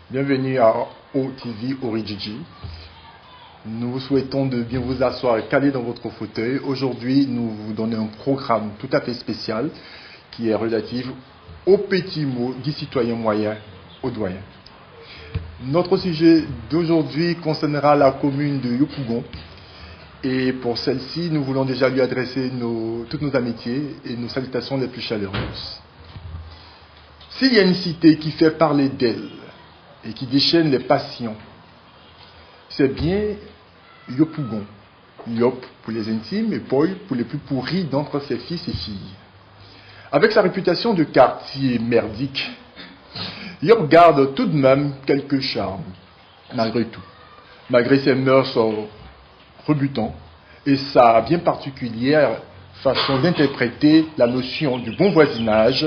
Bienvenue à OTV Orijiji. Nous vous souhaitons de bien vous asseoir et caler dans votre fauteuil. Aujourd'hui, nous vous donnons un programme tout à fait spécial qui est relatif aux petits mots du citoyen moyen au doyen. Notre sujet d'aujourd'hui concernera la commune de Yopougon. Et pour celle-ci, nous voulons déjà lui adresser toutes nos amitiés et nos salutations les plus chaleureuses. S'il y a une cité qui fait parler d'elle et qui déchaîne les passions, c'est bien Yopougon. Yop pour les intimes et Boy pour les plus pourris d'entre ses fils et filles. Avec sa réputation de quartier merdique, Yop garde tout de même quelques charmes, malgré tout. Malgré ses mœurs rebutants et sa bien particulière façon d'interpréter la notion du bon voisinage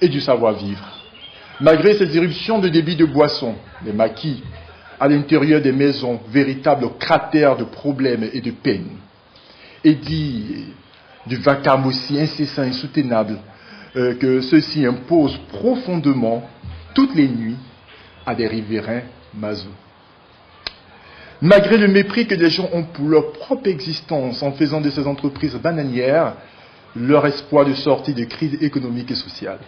et du savoir-vivre. Malgré ces éruptions de débit de boissons, les maquis, à l'intérieur des maisons, véritables cratères de problèmes et de peines, et dit du vacarme aussi incessant et insoutenable que ceux-ci imposent profondément toutes les nuits à des riverains mazos. Malgré le mépris que les gens ont pour leur propre existence en faisant de ces entreprises bananières leur espoir de sortie de crise économique et sociale.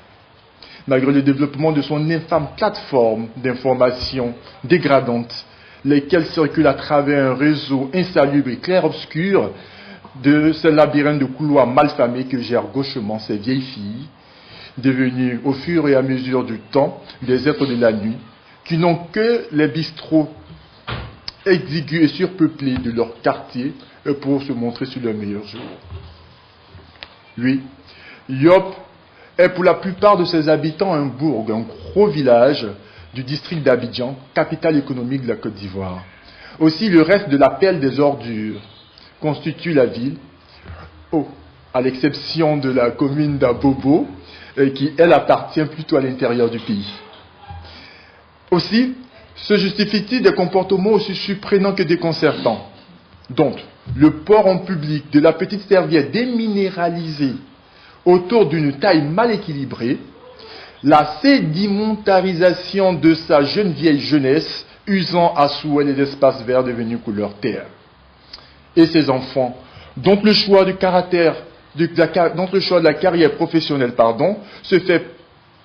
Malgré le développement de son infâme plateforme d'information dégradante, lesquelles circulent à travers un réseau insalubre et clair-obscur de ce labyrinthe de couloirs malfamés que gèrent gauchement ces vieilles filles, devenues au fur et à mesure du temps des êtres de la nuit, qui n'ont que les bistrots exigus et surpeuplés de leur quartier pour se montrer sur leur meilleur jour. Lui, Yop, est pour la plupart de ses habitants un bourg, un gros village du district d'Abidjan, capitale économique de la Côte d'Ivoire. Aussi, le reste de la pelle des ordures constitue la ville, à l'exception de la commune d'Abobo, qui, elle, appartient plutôt à l'intérieur du pays. Aussi, se justifie-t-il des comportements aussi surprenants que déconcertants. Donc, le port en public de la petite serviette déminéralisée autour d'une taille mal équilibrée, la sédimentarisation de sa jeune vieille jeunesse, usant à souhait les espaces verts devenus couleur terre. Et ses enfants, dont le choix de la carrière professionnelle, se fait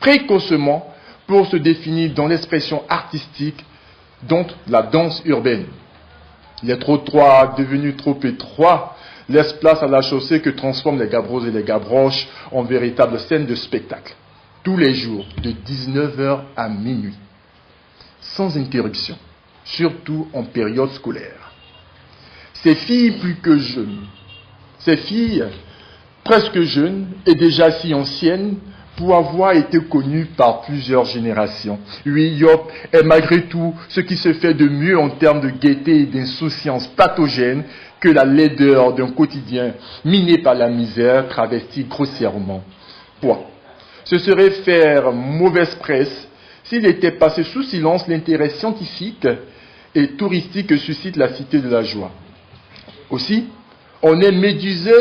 précocement pour se définir dans l'expression artistique, dont la danse urbaine. Les trottoirs devenus trop étroits laissent place à la chaussée que transforment les gabros et les gabroches en véritables scènes de spectacle, tous les jours, de 19h à minuit, sans interruption, surtout en période scolaire. Ces filles plus que jeunes, ces filles presque jeunes et déjà si anciennes, pour avoir été connu par plusieurs générations. Oui, Yop est malgré tout ce qui se fait de mieux en termes de gaieté et d'insouciance pathogène que la laideur d'un quotidien miné par la misère travesti grossièrement. Quoi ? Ce serait faire mauvaise presse s'il était passé sous silence l'intérêt scientifique et touristique que suscite la Cité de la Joie. Aussi, on est médusé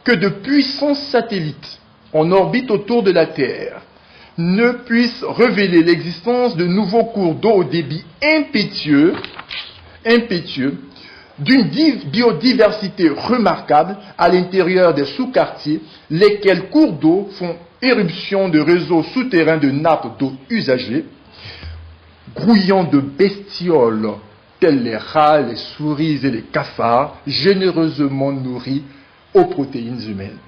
que de puissants satellites en orbite autour de la Terre ne puissent révéler l'existence de nouveaux cours d'eau au débit impétueux, d'une biodiversité remarquable à l'intérieur des sous-quartiers, lesquels cours d'eau font éruption de réseaux souterrains de nappes d'eau usagées, grouillant de bestioles telles les rats, les souris et les cafards, généreusement nourris aux protéines humaines.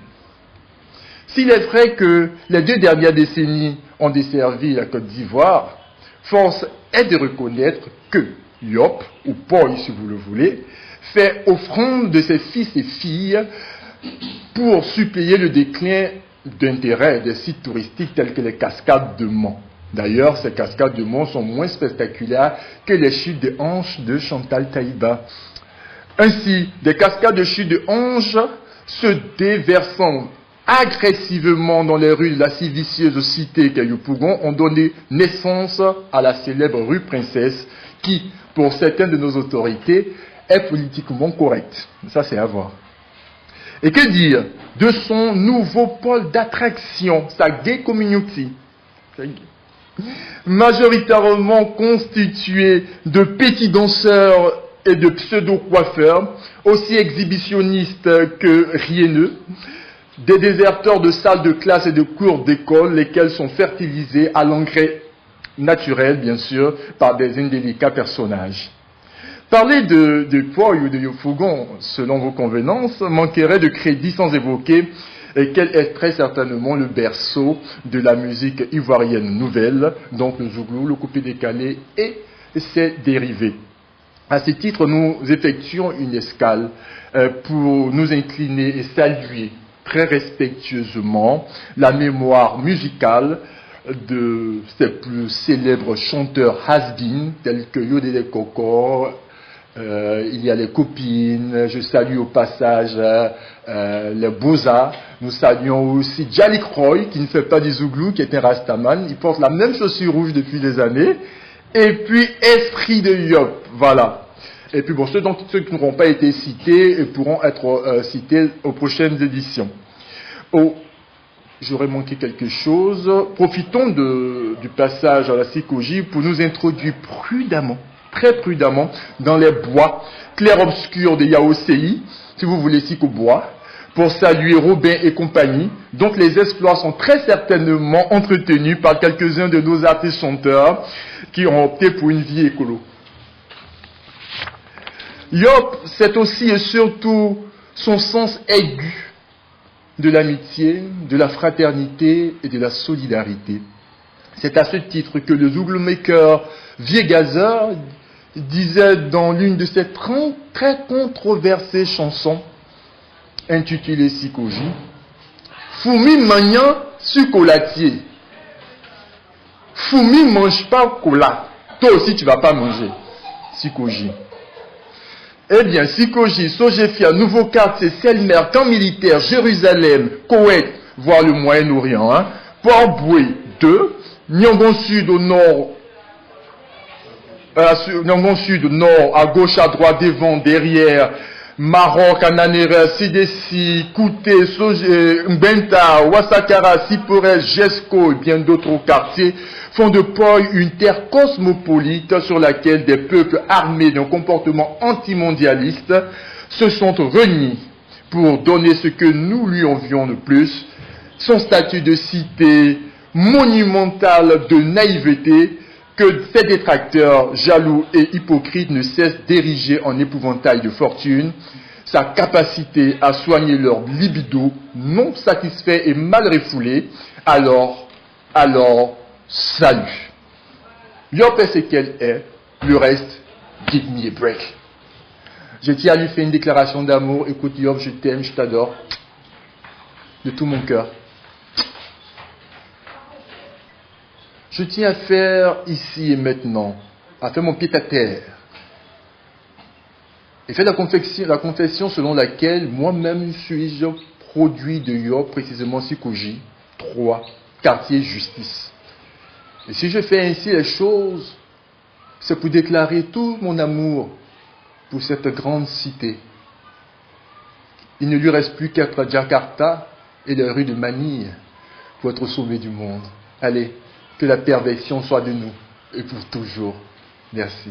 S'il est vrai que les 2 dernières décennies ont desservi la Côte d'Ivoire, force est de reconnaître que Yop, ou Boy si vous le voulez, fait offrande de ses fils et filles pour suppléer le déclin d'intérêt des sites touristiques tels que les cascades de Mans. D'ailleurs, ces cascades de Mans sont moins spectaculaires que les chutes de hanches de Chantal Taïba. Ainsi, des cascades de chutes de hanches se déversant agressivement dans les rues de la si vicieuse cité qu'est Yopougon ont donné naissance à la célèbre rue Princesse qui, pour certaines de nos autorités, est politiquement correcte. Ça, c'est à voir. Et que dire de son nouveau pôle d'attraction, sa gay community, majoritairement constitué de petits danseurs et de pseudo-coiffeurs, aussi exhibitionnistes que rieneux, des déserteurs de salles de classe et de cours d'école, lesquels sont fertilisés à l'engrais naturel, bien sûr, par des indélicats personnages. Parler de Poi ou de Yopougon, selon vos convenances, manquerait de crédit sans évoquer qu'elle est très certainement le berceau de la musique ivoirienne nouvelle, donc le zouglou, le coupé-décalé et ses dérivés. À ce titre, nous effectuons une escale pour nous incliner et saluer très respectueusement la mémoire musicale de ses plus célèbres chanteurs has-been, tels que Yodele Koko, il y a les copines, je salue au passage les Boza, nous saluons aussi Djalik Roy, qui ne fait pas du zouglou, qui est un rastaman, il porte la même chaussure rouge depuis des années, et puis Esprit de Yop, voilà. Et puis bon, ceux qui n'auront pas été cités pourront être cités aux prochaines éditions. J'aurais manqué quelque chose. Profitons du passage à la psychologie pour nous introduire prudemment, très prudemment, dans les bois clairs-obscurs de Yaosei, si vous voulez, psycho-bois, pour saluer Robin et compagnie. Donc les exploits sont très certainement entretenus par quelques-uns de nos artistes chanteurs qui ont opté pour une vie écolo. Yop, c'est aussi et surtout son sens aigu de l'amitié, de la fraternité et de la solidarité. C'est à ce titre que le zouglou-maker Viegazer disait dans l'une de ses très controversées chansons intitulée Sikoji, Foumi manyan sukolatier. Foumi mange pas cola. Toi aussi tu vas pas manger. Sikoji. Eh bien, Sikoji, Sogefia, Nouveau Quartier, Selmer, Camp Militaire, Jérusalem, Koweït, voire le Moyen-Orient, Port-Boué 2, Nyangon Sud au nord, Nyangon Sud au nord, à gauche, à droite, devant, derrière, Maroc, Ananera, Sidessi, Kouté, Mbenta, Ouassakara, Sipores, Jesco et bien d'autres quartiers font de Poi une terre cosmopolite sur laquelle des peuples armés d'un comportement antimondialiste se sont réunis pour donner ce que nous lui envions de plus, son statut de cité monumentale de naïveté que ses détracteurs jaloux et hypocrites ne cessent d'ériger en épouvantail de fortune, sa capacité à soigner leur libido non satisfait et mal refoulé, alors, salut. Yop est ce qu'elle est, le reste, give me a break. Je tiens à lui faire une déclaration d'amour. Écoute Yop, je t'aime, je t'adore, de tout mon cœur. Je tiens à faire ici et maintenant, à faire mon pied à terre, et faire la confession selon laquelle moi-même suis-je produit de Yop, précisément Sikoji, 3, quartier justice. Et si je fais ainsi les choses, c'est pour déclarer tout mon amour pour cette grande cité. Il ne lui reste plus qu'être à Jakarta et les rues de Manille pour être sauvé du monde. Allez, que la perversion soit de nous et pour toujours. Merci.